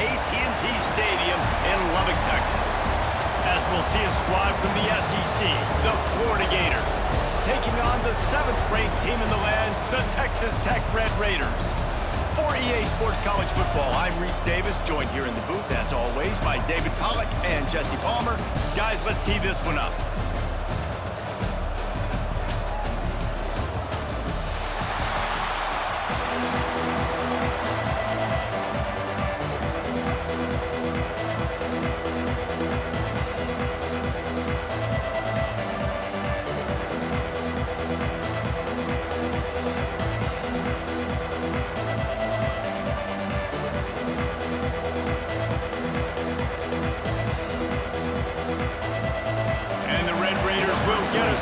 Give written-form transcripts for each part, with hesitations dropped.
AT&T Stadium in Lubbock, Texas. As we'll see a squad from the SEC, the Florida Gators, taking on the 7th-ranked team in the land, the Texas Tech Red Raiders. For EA Sports College Football, I'm Reese Davis, joined here in the booth, as always, by David Pollack and Jesse Palmer. Guys, let's tee this one up.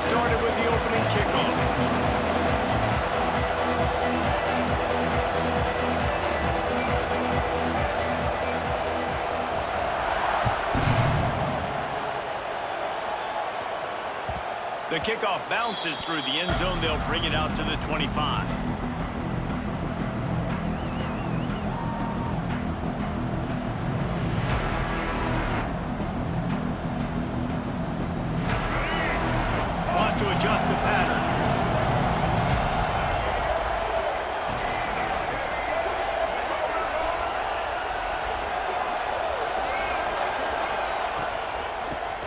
Started with the opening kickoff. The kickoff bounces through the end zone. They'll bring it out to the 25. To adjust the pattern.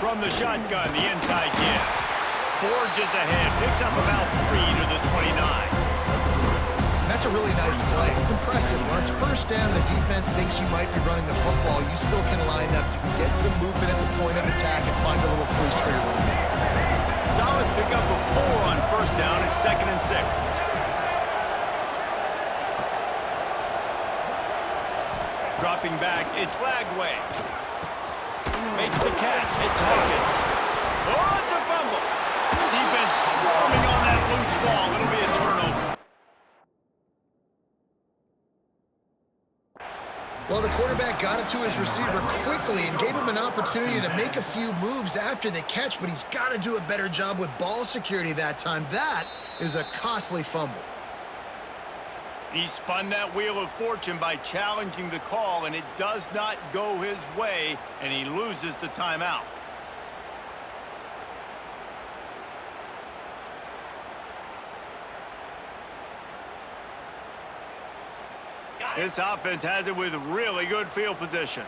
From the shotgun, the inside give. Forges ahead, picks up about 3 to the 29. That's a really nice play. It's impressive. When it's first down, the defense thinks you might be running the football. You still can line up. You can get some movement at the point of attack and find a little crease for your running. Solid pickup of 4 on first down at 2nd and 6. Dropping back, it's Lagway. Makes the catch, it's Hawkins. Oh, it's a fumble. Defense swarming on that loose ball. It'll be a turnover. Well, the quarterback got it to his receiver quickly and gave him an opportunity to make a few moves after the catch, but he's got to do a better job with ball security that time. That is a costly fumble. He spun that wheel of fortune by challenging the call, and it does not go his way, and he loses the timeout. This offense has it with really good field position.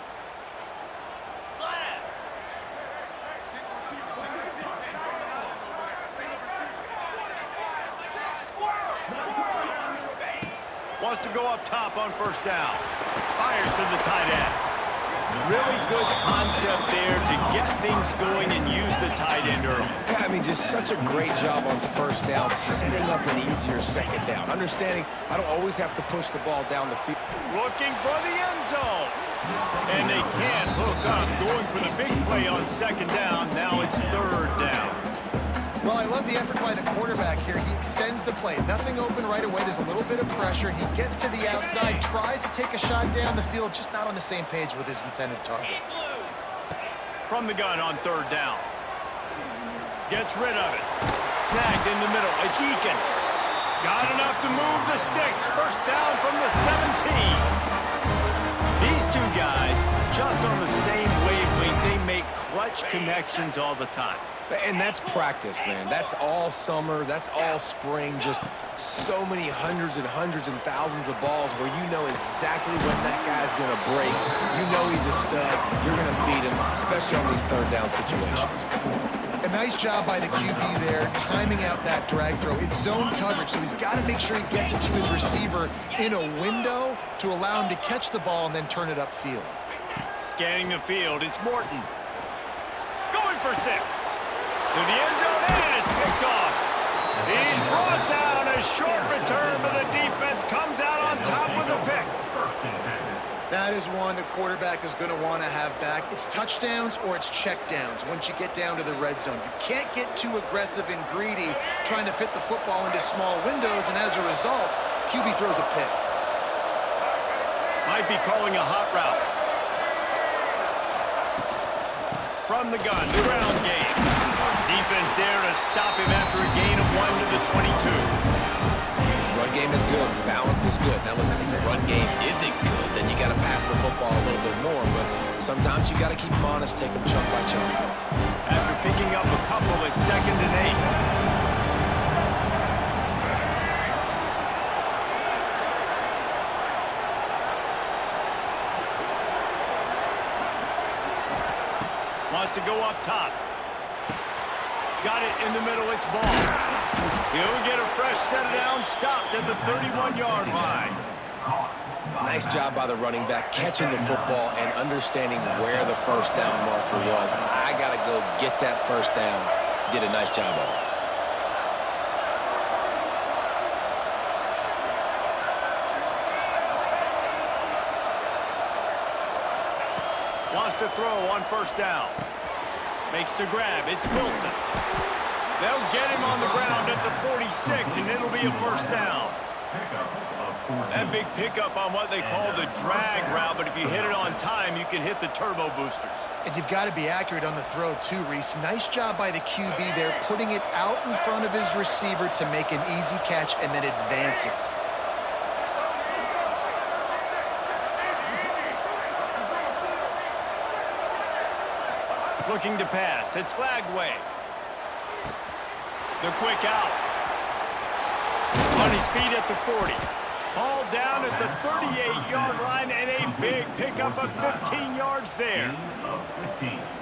Wants to go up top on first down. Fires to the tight end. Really good concept there to get things going and use the tight end early. Yeah, I mean, just such a great job on first down, setting up an easier second down. Understanding I don't always have to push the ball down the field. Looking for the end zone. And they can't hook up. Going for the big play on second down. Now it's third down. Well, I love the effort by the quarterback here. He extends the play. Nothing open right away. There's a little bit of pressure. He gets to the outside, tries to take a shot down the field, just not on the same page with his intended target. From the gun on third down. Gets rid of it. Snagged in the middle. It's Eakin. Got enough to move the sticks. First down from the 17. These two guys just on the same wavelength. They make clutch connections all the time. And that's practice, man. That's all summer. That's all spring. Just so many hundreds and thousands of balls where you know exactly when that guy's going to break. You know he's a stud. You're going to feed him, especially on these third down situations. A nice job by the QB there, timing out that drag throw. It's zone coverage, so he's got to make sure he gets it to his receiver in a window to allow him to catch the ball and then turn it upfield. Scanning the field, it's Morton. Going for 6. To the end zone, and it is picked off. He's brought down. A short return, but the defense comes out on top with a pick. That is one the quarterback is going to want to have back. It's touchdowns or it's checkdowns once you get down to the red zone. You can't get too aggressive and greedy trying to fit the football into small windows, and as a result, QB throws a pick. Might be calling a hot route. From the gun, the ground game. Defense there to stop him after a gain of 1 to the 22. Run game is good. Balance is good. Now listen, if the run game isn't good, then you you got to pass the football a little bit more, but sometimes you got to keep them honest, take them chunk by chunk. After picking up a couple, it's 2nd and 8. Wants to go up top. Got it in the middle, it's ball. He'll get a fresh set down, stopped at the 31-yard line. Nice job by the running back, catching the football and understanding where the first down marker was. I got to go get that first down. Did a nice job of it. Wants to throw on first down. Makes the grab. It's Wilson. They'll get him on the ground at the 46, and it'll be a first down. That big pickup on what they call the drag route, but if you hit it on time, you can hit the turbo boosters. And you've got to be accurate on the throw, too, Reese. Nice job by the QB there, putting it out in front of his receiver to make an easy catch and then advance it. Looking to pass. It's Lagway. The quick out. On his feet at the 40. Ball down at the 38-yard line and a big pickup of 15 yards there.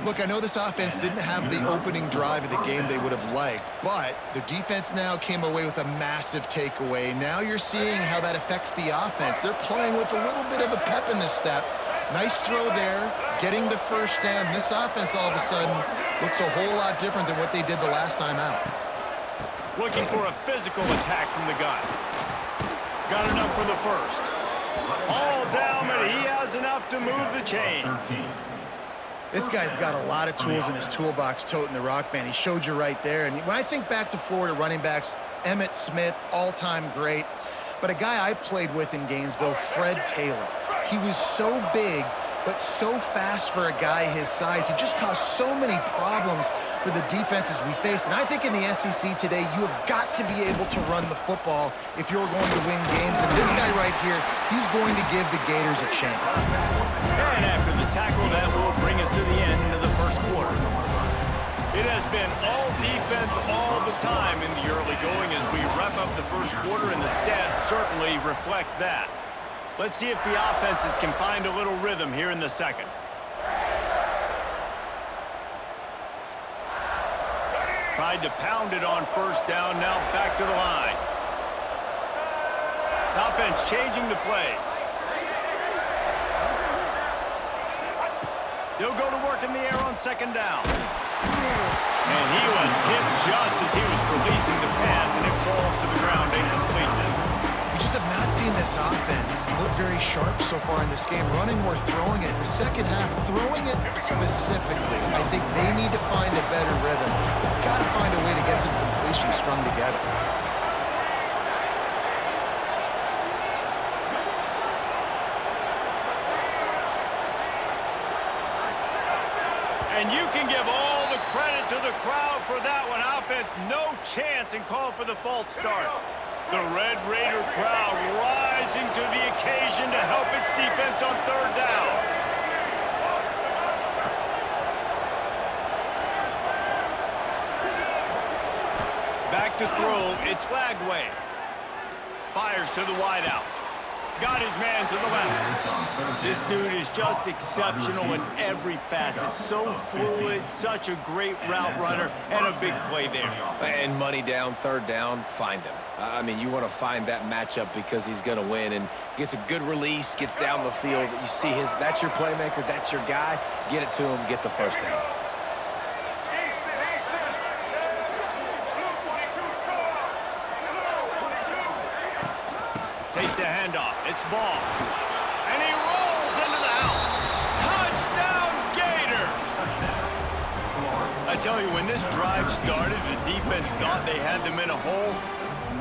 Look, I know this offense didn't have the opening drive of the game they would have liked, but the defense now came away with a massive takeaway. Now you're seeing how that affects the offense. They're playing with a little bit of a pep in their step. Nice throw there, getting the first down. This offense all of a sudden looks a whole lot different than what they did the last time out. Looking for a physical attack from the gun. Got enough for the first. All down, but he has enough to move the chains. This guy's got a lot of tools in his toolbox toting the rock, man. He showed you right there. And when I think back to Florida running backs, Emmitt Smith, all-time great. But a guy I played with in Gainesville, Fred Taylor. He was so big, but so fast for a guy his size. He just caused so many problems for the defenses we face. And I think in the SEC today, you have got to be able to run the football if you're going to win games. And this guy right here, he's going to give the Gators a chance. And after the tackle, that will bring us to the end of the first quarter. It has been all defense all the time in the early going as we wrap up the first quarter, and the stats certainly reflect that. Let's see if the offenses can find a little rhythm here in the second. Tried to pound it on first down, now back to the line. Offense changing the play. They'll go to work in the air on second down. And he was hit just as he was releasing the pass, and it falls to the ground incompletely. We just have not seen this offense look very sharp so far in this game. Running or throwing it. In the second half, throwing it specifically. I think they need to find a better rhythm. They've got to find a way to get some completions strung together. And you can give all the credit to the crowd for that one. Offense, no chance, and call for the false start. The Red Raider crowd rising to the occasion to help its defense on third down. Back to throw, it's Lagway. Fires to the wideout. Got his man to the left. This dude is just exceptional in every facet. So fluid, such a great route runner, and a big play there. And money down, third down, find him. I mean, you want to find that matchup because he's going to win, and gets a good release, gets down the field. You see that's your playmaker, that's your guy. Get it to him, get the first down. Takes the handoff. It's ball. And he rolls into the house. Touchdown, Gators! I tell you, when this drive started, the defense thought they had them in a hole.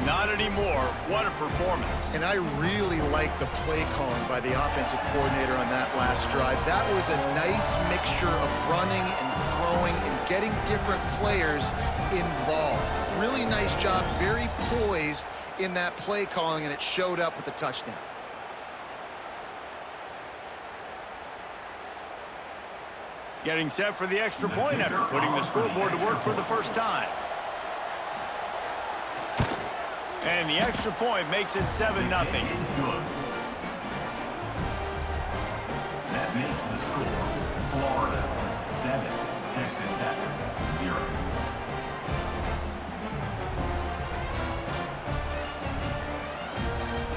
Not anymore. What a performance. And I really like the play calling by the offensive coordinator on that last drive. That was a nice mixture of running and throwing and getting different players involved. Really nice job, very poised in that play calling, and it showed up with the touchdown. Getting set for the extra point after putting the scoreboard to work for the first time. And the extra point makes it 7-0. That makes the score Florida 7, Texas Tech 0.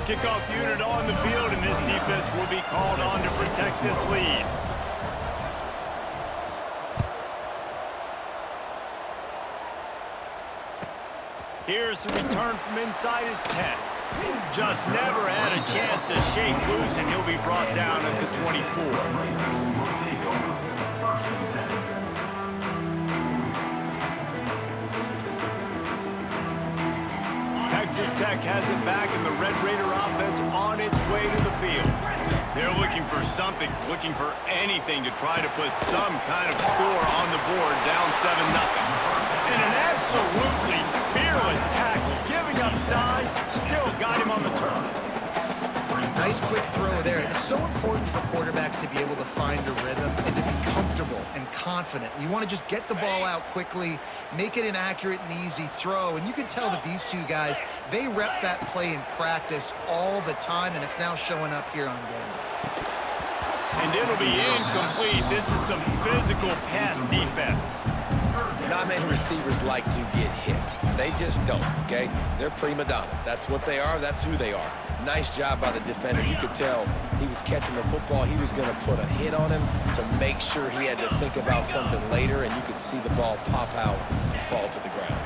Kickoff unit on the field, and this defense will be called on to protect this lead. Here's the return from inside his 10. Just never had a chance to shake loose, and he'll be brought down at the 24. Texas Tech has it back, and the Red Raider offense on its way to the field. They're looking for something, looking for anything to try to put some kind of score on the board, down 7-0. And an absolutely fearless tackle, giving up size, still got him on the turf. Nice quick throw there. It's so important for quarterbacks to be able to find a rhythm and to be comfortable and confident. You want to just get the ball out quickly, make it an accurate and easy throw. And you can tell that these two guys, they rep that play in practice all the time, and it's now showing up here on game day. And it'll be incomplete. This is some physical pass defense. Not many receivers like to get hit. They just don't, okay? They're prima donnas. That's what they are. That's who they are. Nice job by the defender. You could tell he was catching the football. He was going to put a hit on him to make sure he had to think about something later, and you could see the ball pop out and fall to the ground.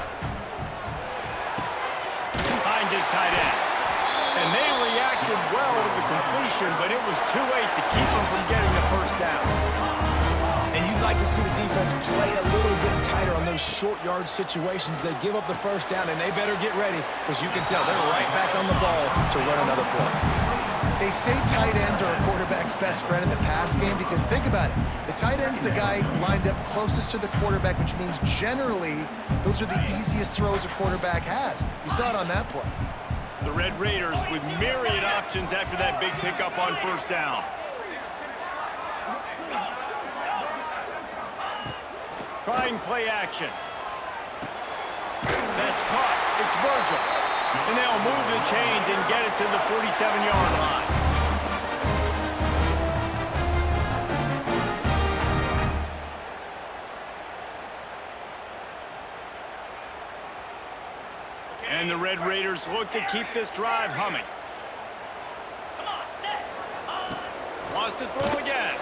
Finds his tight end. And they reacted well to the completion, but it was too late to keep him from getting the first down. And you'd like to see the defense play a little bit tighter on those short yard situations. They give up the first down, and they better get ready, because you can tell they're right back on the ball to run another play. They say tight ends are a quarterback's best friend in the pass game because think about it. The tight end's the guy lined up closest to the quarterback, which means generally those are the easiest throws a quarterback has. You saw it on that play. The Red Raiders with myriad options after that big pickup on first down. Trying play action. That's caught. It's Virgil. And they'll move the chains and get it to the 47-yard line. And the Red Raiders look to keep this drive humming. Lost to throw again.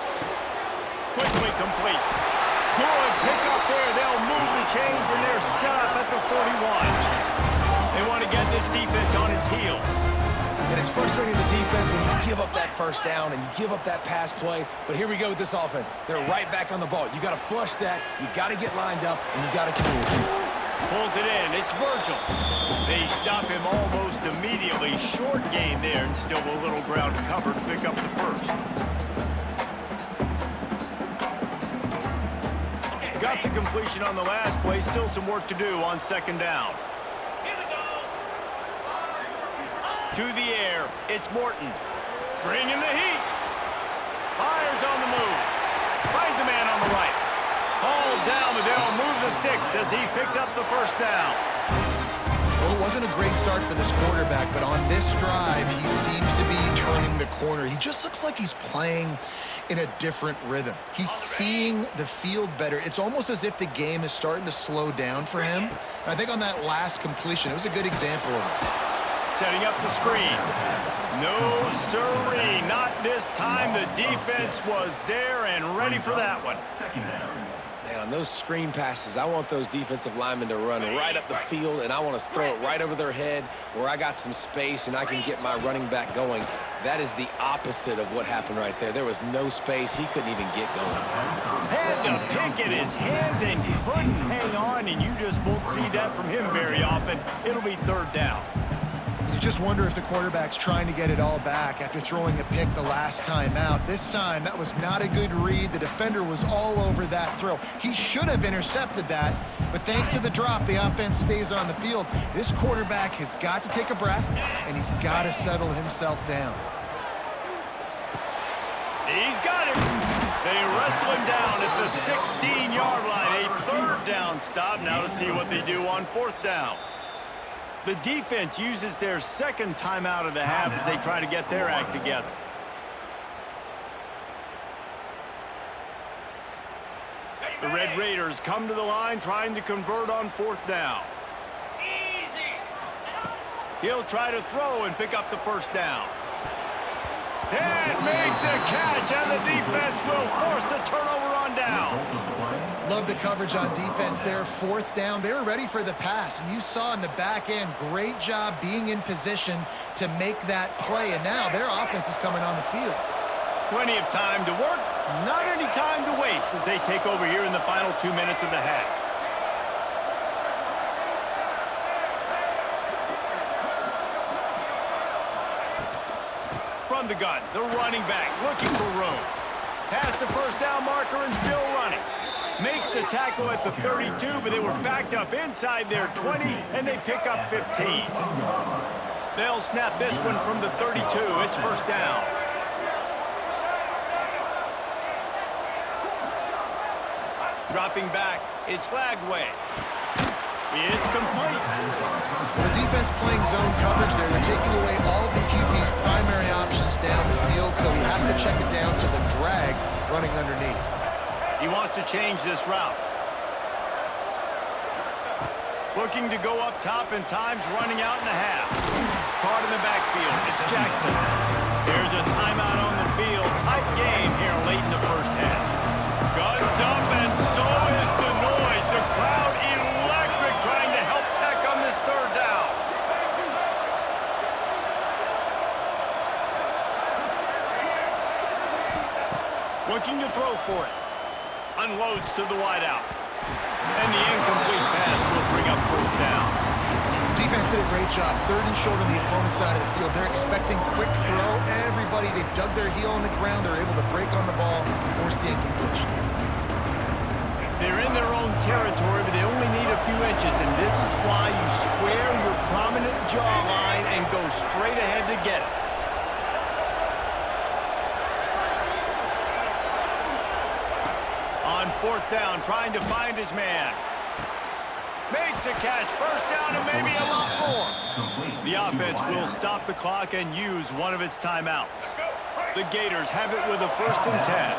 Quickly complete. Good pickup there. They'll move the chains, and they're set up at the 41. They want to get this defense on its heels. And it's frustrating as a defense when you give up that first down and you give up that pass play. But here we go with this offense. They're right back on the ball. You got to flush that. You got to get lined up, and you got to communicate. Pulls it in. It's Virgil. They stop him almost immediately. Short gain there, and still a little ground to cover to pick up the first. Got the completion on the last play. Still some work to do on second down. To the air, it's Morton. Bringing the heat. Fires on the move. Finds a man on the right. Hauled down, but they'll move the sticks as he picks up the first down. Well, it wasn't a great start for this quarterback, but on this drive, he seems to be turning the corner. He just looks like he's playing in a different rhythm. He's seeing the field better. It's almost as if the game is starting to slow down for him. And I think on that last completion, it was a good example of it. Setting up the screen. No, sirree, not this time. The defense was there and ready for that one. Man, on those screen passes, I want those defensive linemen to run right up the field, and I want to throw it right over their head where I got some space and I can get my running back going. That is the opposite of what happened right there. There was no space. He couldn't even get going. Had to pick in his hands and couldn't hang on, and you just won't see that from him very often. It'll be third down. You just wonder if the quarterback's trying to get it all back after throwing a pick the last time out. This time, that was not a good read. The defender was all over that throw. He should have intercepted that, but thanks to the drop, the offense stays on the field. This quarterback has got to take a breath, and he's got to settle himself down. He's got it. They wrestle him down at the 16-yard line. A third down stop. Now to see what they do on fourth down. The defense uses their second timeout of the half as they try to get their act together. The Red Raiders come to the line trying to convert on fourth down. He'll try to throw and pick up the first down. And make the catch, and the defense will force the turnover on downs. Love the coverage on defense there. Fourth down, they were ready for the pass. And you saw in the back end, great job being in position to make that play. And now their offense is coming on the field. Plenty of time to work, not any time to waste as they take over here in the final 2 minutes of the half. From the gun, the running back looking for room. Past the first down marker and still running. Makes the tackle at the 32, but they were backed up inside their 20, and they pick up 15. They'll snap this one from the 32. It's first down. Dropping back, it's Lagway. It's complete. The defense playing zone coverage there. They're taking away all of the QB's primary options down the field, so he has to check it down to the drag running underneath. He wants to change this route. Looking to go up top and times running out in the half. Caught in the backfield. It's Jackson. There's a timeout on the field. Tight game here late in the first half. Guns up, and so is the noise. The crowd electric trying to help Tech on this third down. Looking to throw for it. Unloads to the wideout. And the incomplete pass will bring up fourth down. Defense did a great job. Third and short on the opponent's side of the field. They're expecting quick throw. Everybody, they dug their heel on the ground. They're able to break on the ball and force the incompletion. They're in their own territory, but they only need a few inches, and this is why you square your prominent jawline and go straight ahead to get it. On fourth down, trying to find his man. Makes a catch, first down, and maybe a lot more. The offense will stop the clock and use one of its timeouts. The Gators have it with a 1st and 10.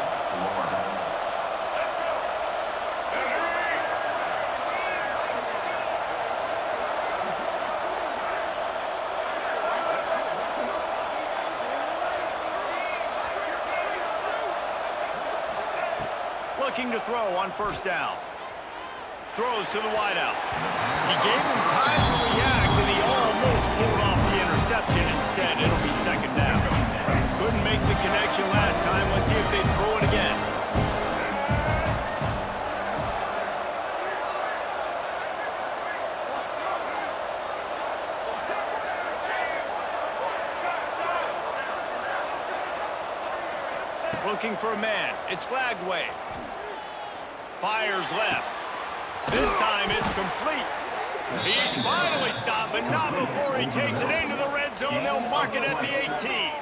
Looking to throw on first down. Throws to the wideout. He gave him time to react, and he almost pulled off the interception. Instead, it'll be second down. Couldn't make the connection last time. Let's see if they throw it again. Looking for a man. It's Lagway. Fires left. This time it's complete. He's finally stopped, but not before he takes it into the red zone. They'll mark it at the 18.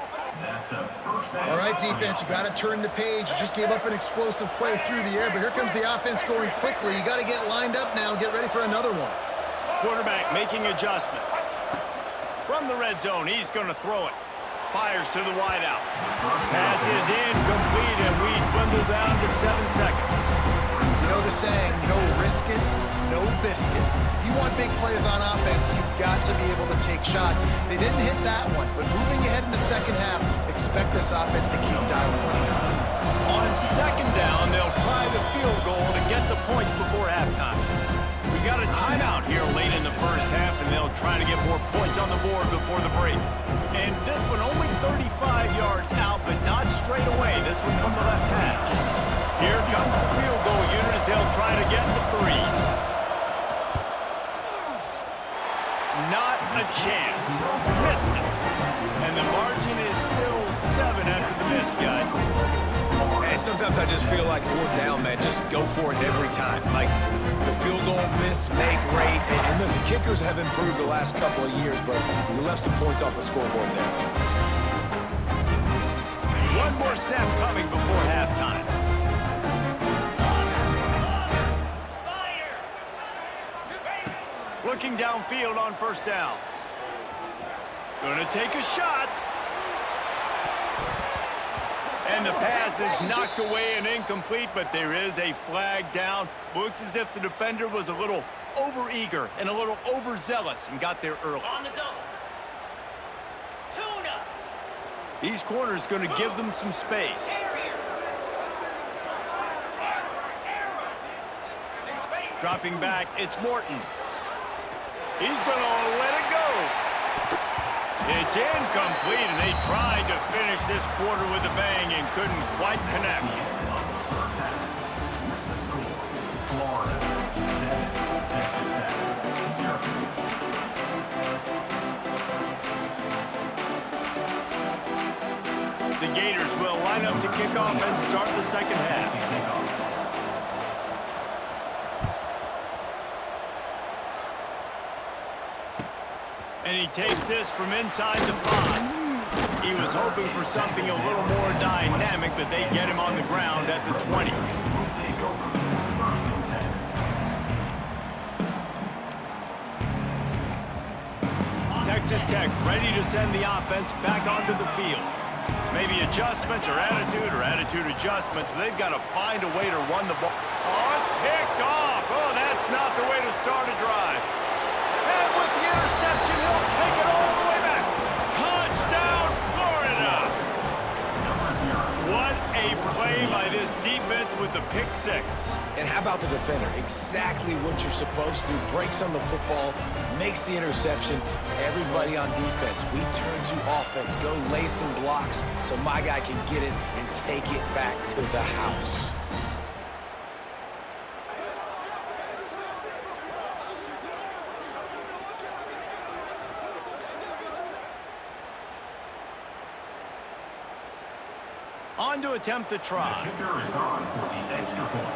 All right, defense, you got to turn the page. You just gave up an explosive play through the air, but here comes the offense going quickly. You got to get lined up now and get ready for another one. Quarterback making adjustments. From the red zone, he's going to throw it. Fires to the wideout. Pass is incomplete, and we dwindle down to 7 seconds. You know the saying, no risk it, no biscuit. If you want big plays on offense, you've got to be able to take shots. They didn't hit that one, but moving ahead in the second half, expect this offense to keep dialing up. On second down, they'll try the field goal to get the points before halftime. We got a timeout here late in the first half, and they'll try to get more points on the board before the break. And this one only 35 yards out, but not straight away. This one from the left hash. Here comes the field goal unit as they'll try to get the 3. Not a chance. Missed it. And the margin is still 7 after the miss, guys. And sometimes I just feel like fourth down, man, just go for it every time. Like the field goal, miss, make, rate. And listen, kickers have improved the last couple of years, but we left some points off the scoreboard there. One more snap coming before halftime. Looking downfield on first down. Gonna take a shot. And the pass is knocked away and incomplete, but there is a flag down. Looks as if the defender was a little overeager and a little overzealous and got there early. On the double. Tuna. These corners going to give them some space. Dropping back, it's Morton. He's going to let it go. It's incomplete, and they tried to finish this quarter with a bang and couldn't quite connect. Florida 7, Texas Tech 0. The Gators will line up to kick off and start the second half. And he takes this from inside the 5. He was hoping for something a little more dynamic, but they get him on the ground at the 20. Texas Tech ready to send the offense back onto the field. Maybe adjustments or attitude adjustments, but they've got to find a way to run the ball. Oh, it's picked off. Oh, that's not the way to start a drive. And with the interception, he'll take it all the way back. Touchdown, Florida! What a play by this defense with the pick 6. And how about the defender? Exactly what you're supposed to. Breaks on the football, makes the interception. Everybody on defense, we turn to offense. Go lay some blocks so my guy can get it and take it back to the house. On to attempt the try. The kicker is on for the extra point.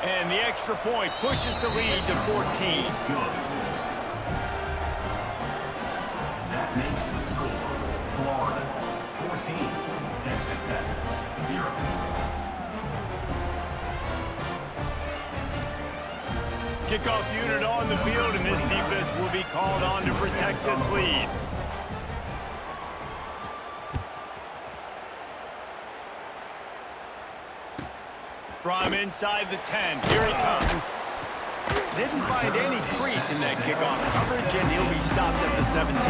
And the extra point pushes the lead to 14. Good. That makes the score Florida 14, Texas Tech 0. Kickoff unit on the field, and this defense will be called on to protect this lead. From inside the 10, here he comes. Didn't find any crease in that kickoff coverage, and he'll be stopped at the 17.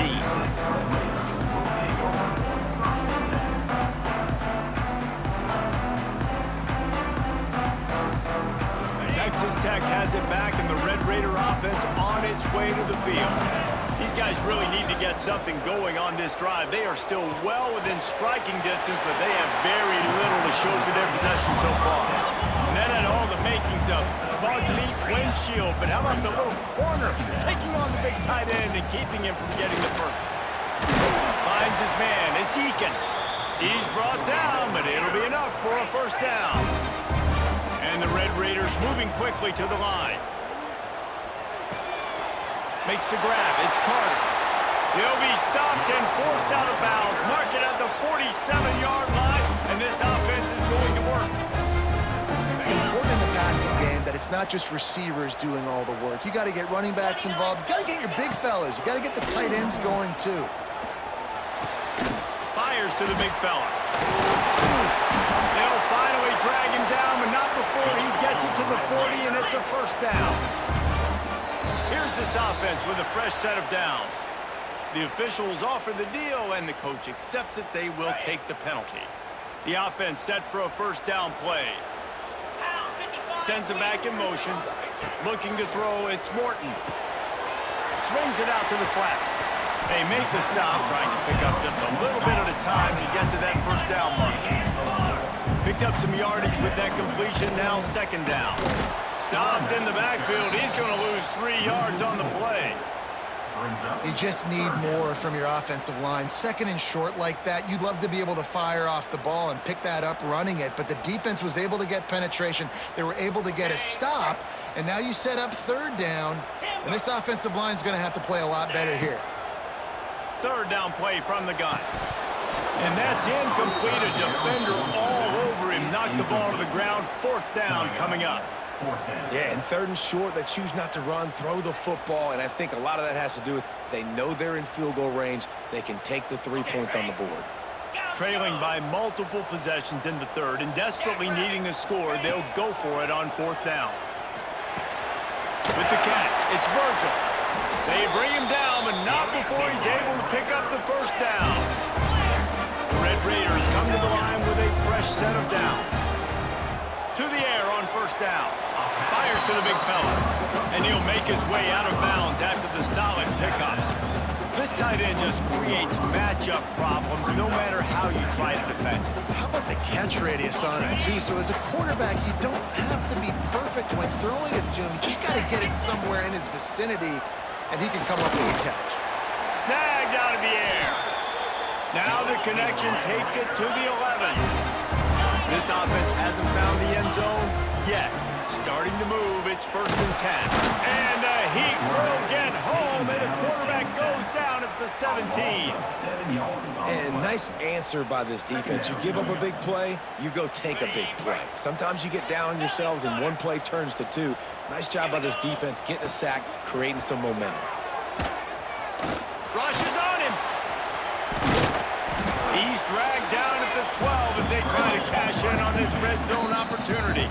Texas Tech has it back, and the Red Raider offense on its way to the field. These guys really need to get something going on this drive. They are still well within striking distance, but they have very little to show for their possession so far. And that had all the makings of bug meat windshield, but how about the little corner taking on the big tight end and keeping him from getting the first? Finds his man, it's Eakin. He's brought down, but it'll be enough for a first down. And the Red Raiders moving quickly to the line. Makes the grab, it's Carter. He'll be stopped and forced out of bounds. Mark it at the 47-yard line, and this offense is going to work. Important in the passing game that it's not just receivers doing all the work. You got to get running backs involved. You got to get your big fellas. You got to get the tight ends going too. Fires to the big fella. They'll finally drag him down, but not before he gets it to the 40, and it's a first down. Here's this offense with a fresh set of downs. The officials offer the deal, and the coach accepts it. They will take the penalty. The offense set for a first down play. Sends it back in motion. Looking to throw, it's Morton. Swings it out to the flat. They make the stop, trying to pick up just a little bit at a time to get to that first down mark. Picked up some yardage with that completion, now second down. Stopped in the backfield. He's going to lose 3 yards on the play. You just need more from your offensive line. Second and short like that, you'd love to be able to fire off the ball and pick that up running it, but the defense was able to get penetration. They were able to get a stop, and now you set up third down, and this offensive line is going to have to play a lot better here. Third down play from the gun. And that's incomplete. A defender all over him. Knocked the ball to the ground. Fourth down coming up. 4th down. Yeah, and 3rd and short, they choose not to run, throw the football, and I think a lot of that has to do with they know they're in field goal range. They can take the 3 points on the board. Trailing by multiple possessions in the 3rd and desperately needing a score, they'll go for it on 4th down. With the catch, it's Virgil. They bring him down, but not before he's able to pick up the 1st down. The Red Raiders come to the line with a fresh set of downs. To the air on 1st down. Fires to the big fella. And he'll make his way out of bounds after the solid pickup. This tight end just creates matchup problems no matter how you try to defend. How about the catch radius on it, too? So as a quarterback, you don't have to be perfect when throwing it to him. You just got to get it somewhere in his vicinity, and he can come up with a catch. Snagged out of the air. Now the connection takes it to the 11. This offense hasn't found the end zone yet. Starting to move, it's 1st and 10. And the Heat will get home, and the quarterback goes down at the 17. 7 yards on the And play. nice answer by this defense. You give up a big play, you go take a big play. Sometimes you get down on yourselves and 1 play turns to 2. Nice job by this defense getting a sack, creating some momentum. Rush is on him. He's dragged down at the 12 as they try to cash in on this red zone opportunity.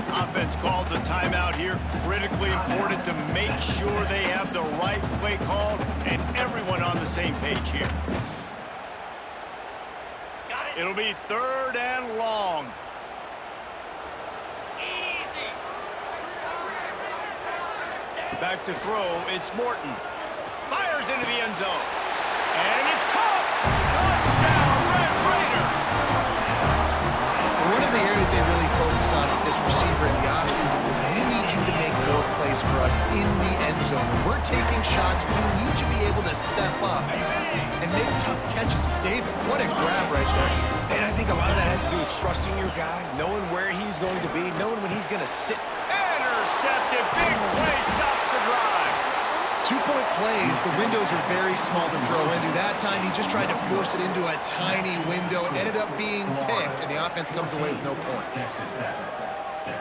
Offense calls a timeout here. Critically important to make sure they have the right play called and everyone on the same page here. It'll be 3rd and long. Back to throw, it's Morton. Fires into the end zone. And it's caught! Touchdown, Red Raiders! One of the areas they really focused on with this receiver in the offseason was we need you to make more plays for us in the end zone. When we're taking shots, we need you to be able to step up and make tough catches. David, what a grab right there. And I think a lot of that has to do with trusting your guy, knowing where he's going to be, knowing when he's going to sit. Intercepted, big play, stops the drive. 2-point plays, the windows are very small to throw into. That time, he just tried to force it into a tiny window. It ended up being picked, and the offense comes away with no points. Texas Tech, 6.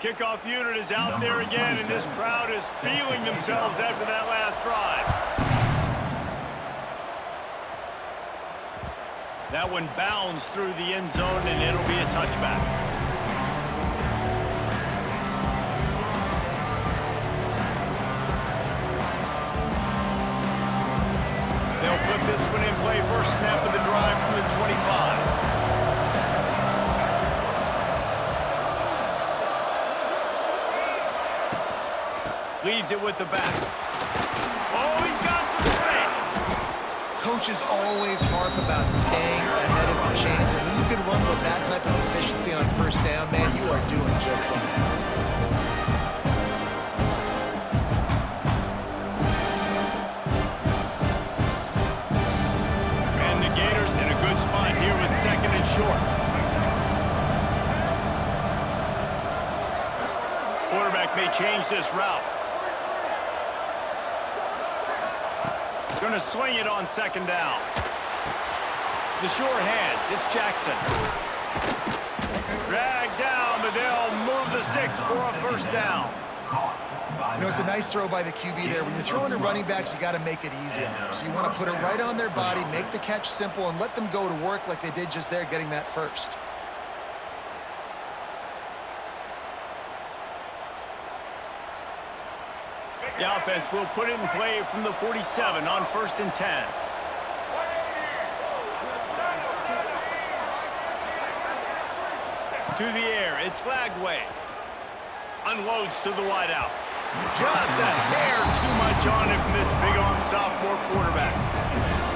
Kickoff unit is out there again, and this crowd is feeling themselves after that last drive. That one bounds through the end zone, and it'll be a touchback. They'll put this one in play. First snap of the drive from the 25. Leaves it with the back. Oh, he's got some space. Coaches always harp about staying ahead of the chains, and when you can run with that type of efficiency on 1st down, man, you are doing just that. And the Gators in a good spot here with 2nd and short. Quarterback may change this route. Going to swing it on 2nd down. The sure hands, it's Jackson. Dragged down, but they'll move the sticks for a 1st down. You know, it's a nice throw by the QB there. When you're throwing to running backs, you got to make it easy on them. So you want to put it right on their body, make the catch simple, and let them go to work like they did just there, getting that first. The offense will put it in play from the 47 on 1st and 10. To the air, it's Lagway. Unloads to the wideout. Just a hair too much on it from this big-arm sophomore quarterback.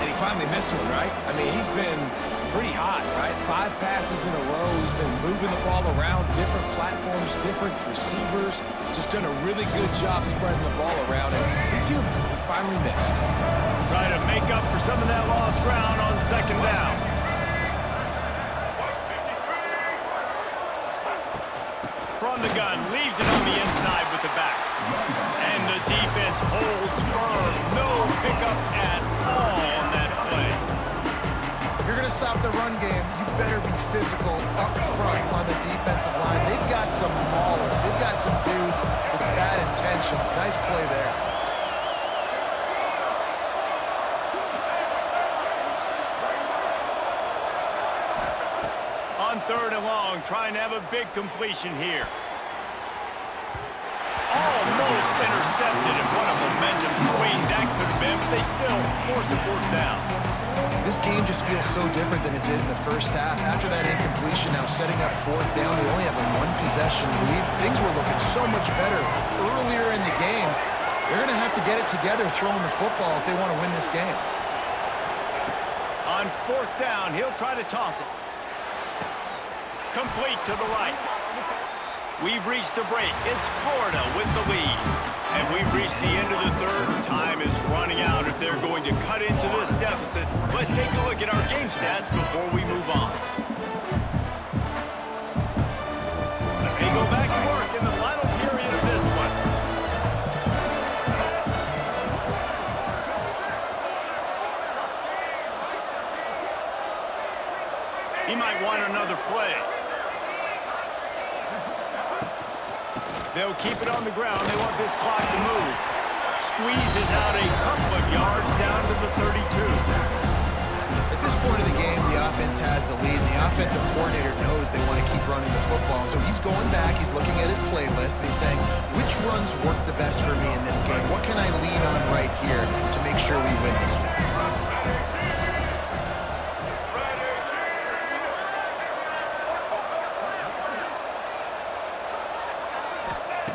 And he finally missed one, right? I mean, he's been pretty hot, right? 5 passes in a row. He's been moving the ball around, different platforms, different receivers. Just done a really good job spreading the ball around, and he's human. He finally missed. Try to make up for some of that lost ground on 2nd down. From the gun, leaves it on the inside with the back. And the defense holds firm. No pickup at all on that play. If you're going to stop the run game, you better be physical up front on the defensive line. They've got some maulers. They've got some dudes with bad intentions. Nice play there. On 3rd and long, trying to have a big completion here. Almost intercepted, and what a momentum swing that could have been, but they still force a 4th down. This game just feels so different than it did in the first half. After that incompletion, now setting up 4th down, they only have a 1-possession lead. Things were looking so much better earlier in the game. They're going to have to get it together throwing the football if they want to win this game. On 4th down, he'll try to toss it. Complete to the right. We've reached the break. It's Florida with the lead. And we've reached the end of the 3rd. Time is running out if they're going to cut into this deficit. Let's take a look at our game stats before we move on. They go back to work in the final period of this one. He might want another play. They'll keep it on the ground. They want this clock to move. Squeezes out a couple of yards down to the 32. At this point of the game, the offense has the lead, and the offensive coordinator knows they want to keep running the football. So he's going back, he's looking at his playlist, and he's saying, which runs work the best for me in this game? What can I lean on right here to make sure we win this one?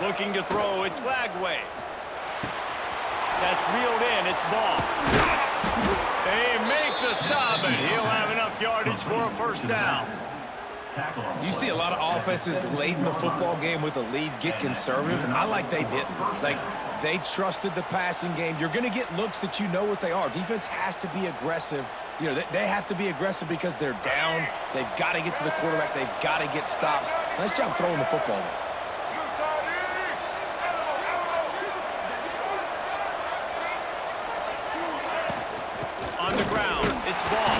Looking to throw, it's Lagway. That's reeled in, it's ball. They make the stop, and he'll have enough yardage for a 1st down. You see a lot of offenses late in the football game with a lead get conservative. I like they didn't. Like, they trusted the passing game. You're going to get looks that you know what they are. Defense has to be aggressive. You know, they have to be aggressive because they're down. They've got to get to the quarterback. They've got to get stops. Nice job throwing the football there. On the ground, it's ball.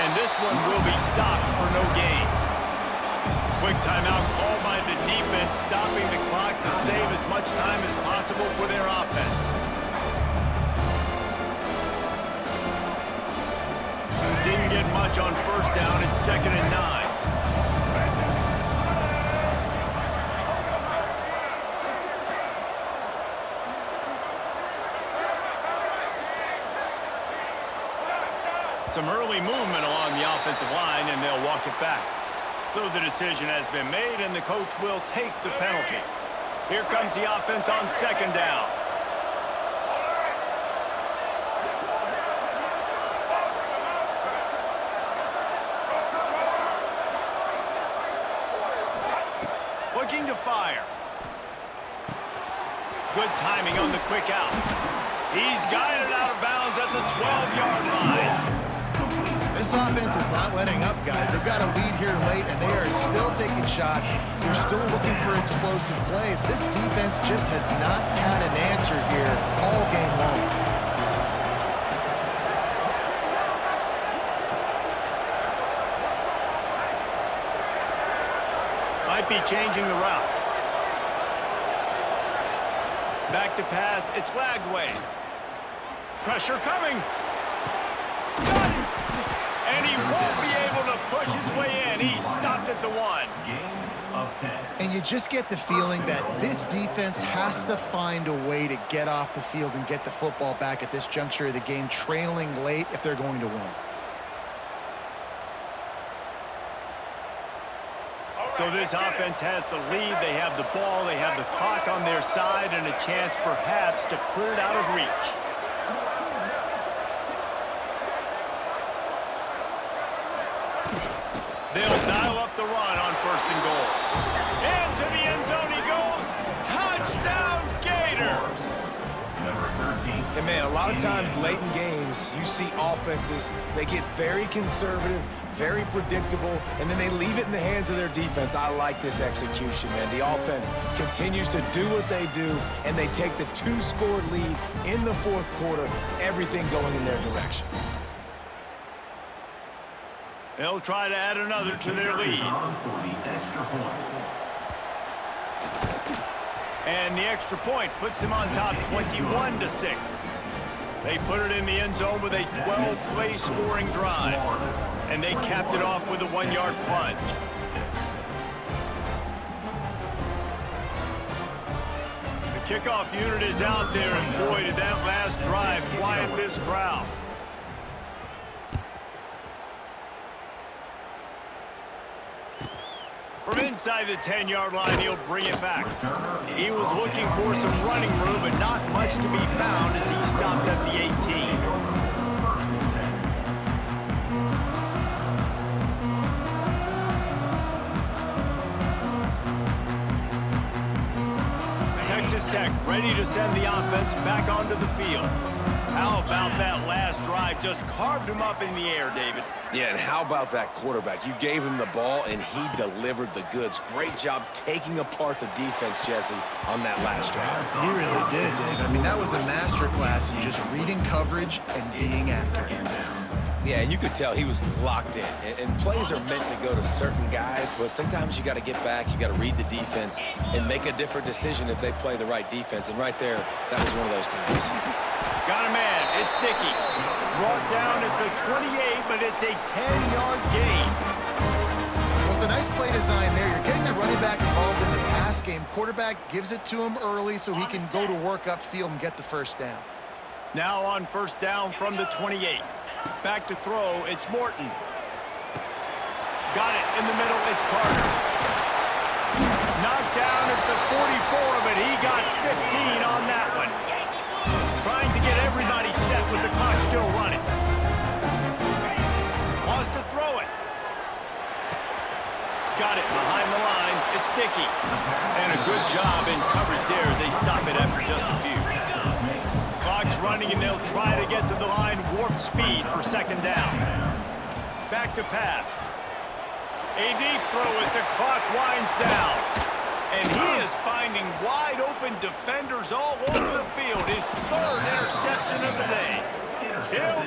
And this one will be stopped for no gain. Quick timeout called by the defense, stopping the clock to save as much time as possible for their offense. Didn't get much on 1st down. It's 2nd and 9. Some early movement along the offensive line, and they'll walk it back. So the decision has been made, and the coach will take the penalty. Here comes the offense on 2nd down. Looking to fire. Good timing on the quick out. He's guided out of bounds at the 12-yard line. This offense is not letting up, guys. They've got a lead here late, and they are still taking shots. They're still looking for explosive plays. This defense just has not had an answer here all game long. Might be changing the route. Back to pass, it's Lagway. Pressure coming. Got him. And he won't be able to push his way in. He stopped at the 1. Game of 10. And you just get the feeling that this defense has to find a way to get off the field and get the football back at this juncture of the game, trailing late if they're going to win. So this offense has the lead. They have the ball. They have the clock on their side and a chance perhaps to put it out of reach. They'll dial up the run on 1st and goal. Into the end zone he goes. Touchdown, Gators! Number 13. And, man, a lot of times late in games, games, you see offenses, they get very conservative, very predictable, and then they leave it in the hands of their defense. I like this execution, man. The offense continues to do what they do, and they take the 2-score lead in the fourth quarter, everything going in their direction. They'll try to add another to their lead. And the extra point puts them on top 21-6. They put it in the end zone with a 12-play scoring drive. And they capped it off with a 1-yard plunge. The kickoff unit is out there, and boy, did that last drive quiet this crowd. From inside the 10-yard line, he'll bring it back. He was looking for some running room, but not much to be found as he stopped at the 18. Texas Tech ready to send the offense back onto the field. How about that last drive? Just carved him up in the air, David. Yeah, and how about that quarterback? You gave him the ball, and he delivered the goods. Great job taking apart the defense, Jesse, on that last drive. He really did, Dave. I mean, that was a masterclass in just reading coverage and being accurate. Yeah, and you could tell he was locked in. And plays are meant to go to certain guys, but sometimes you got to get back, you got to read the defense, and make a different decision if they play the right defense. And right there, that was one of those times. Got a man. It's Dickey. Brought down at the 28, but it's a 10-yard gain. Well, it's a nice play design there. You're getting the running back involved in the pass game. Quarterback gives it to him early so he can go to work upfield and get the first down. Now on first down from the 28. Back to throw, it's Morton. Got it in the middle, it's Carter. Knocked down at the 44, but he got 15 on that one. Trying to get everybody set with the clock still running. Wants to throw it. Got it behind the line, it's Dickey. And a good job in coverage there as they stop it after just a few. Clock's running, and they'll try to get to the line warp speed for second down. Back to pass. A deep throw as the clock winds down. And he is finding wide-open defenders all over the field. His third interception of the day. He'll